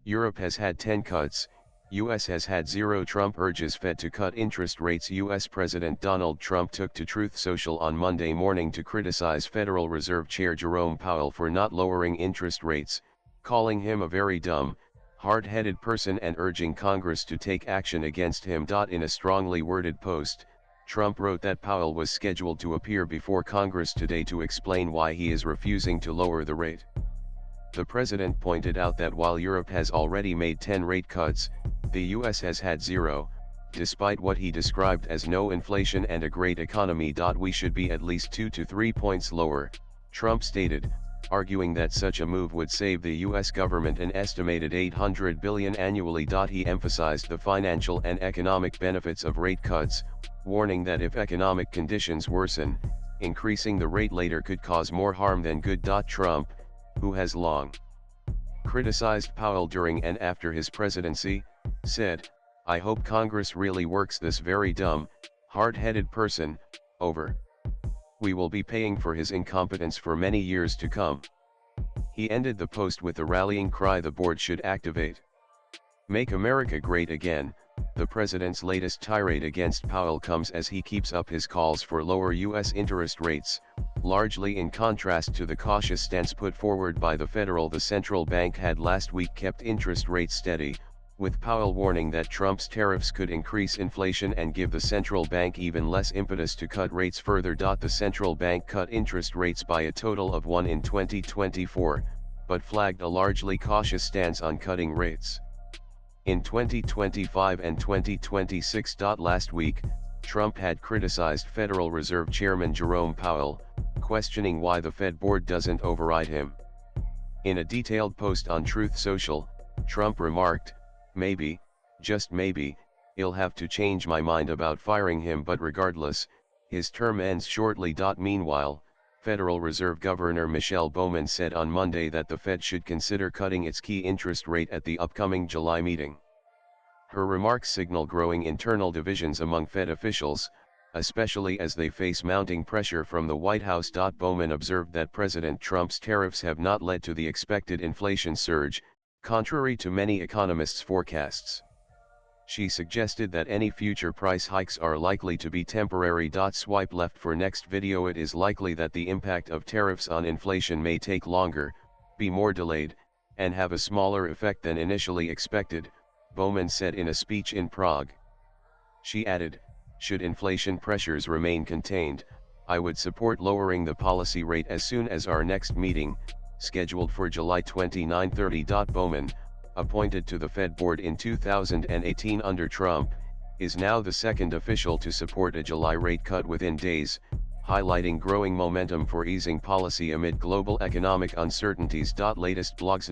Europe has had 10 cuts, US has had 0. Trump urges Fed to cut interest rates. US President Donald Trump took to Truth Social on Monday morning to criticize Federal Reserve Chair Jerome Powell for not lowering interest rates, calling him a very dumb, hard-headed person and urging Congress to take action against him. In a strongly worded post, Trump wrote that Powell was scheduled to appear before Congress today to explain why he is refusing to lower the rate. The president pointed out that while Europe has already made 10 rate cuts, the US has had 0, despite what he described as no inflation and a great economy. We should be at least 2 to 3 points lower, Trump stated, arguing that such a move would save the US government an estimated $800 billion annually. He emphasized the financial and economic benefits of rate cuts, warning that if economic conditions worsen, increasing the rate later could cause more harm than good. Trump, who has long criticized Powell during and after his presidency, said, "I hope Congress really works this very dumb, hard-headed person over. We will be paying for his incompetence for many years to come." He ended the post with the rallying cry the board should activate. Make America Great Again. The president's latest tirade against Powell comes as he keeps up his calls for lower U.S. interest rates, largely in contrast to the cautious stance put forward by the Federal. The central bank had last week kept interest rates steady, with Powell warning that Trump's tariffs could increase inflation and give the central bank even less impetus to cut rates further. The central bank cut interest rates by a total of 1 in 2024, but flagged a largely cautious stance on cutting rates in 2025 and 2026. Last week, Trump had criticized Federal Reserve Chairman Jerome Powell, questioning why the Fed board doesn't override him. In a detailed post on Truth Social, Trump remarked, "Maybe, just maybe, I'll have to change my mind about firing him, but regardless, his term ends shortly." Meanwhile, Federal Reserve Governor Michelle Bowman said on Monday that the Fed should consider cutting its key interest rate at the upcoming July meeting. Her remarks signal growing internal divisions among Fed officials, especially as they face mounting pressure from the White House. Bowman observed that President Trump's tariffs have not led to the expected inflation surge, contrary to many economists' forecasts. She suggested that any future price hikes are likely to be temporary. Swipe left for next video. It is likely that the impact of tariffs on inflation may take longer, be more delayed, and have a smaller effect than initially expected, Bowman said in a speech in Prague. She added, "Should inflation pressures remain contained, I would support lowering the policy rate as soon as our next meeting, scheduled for July 29-30. Bowman, appointed to the Fed board in 2018 under Trump, is now the second official to support a July rate cut within days, highlighting growing momentum for easing policy amid global economic uncertainties. Latest blogs.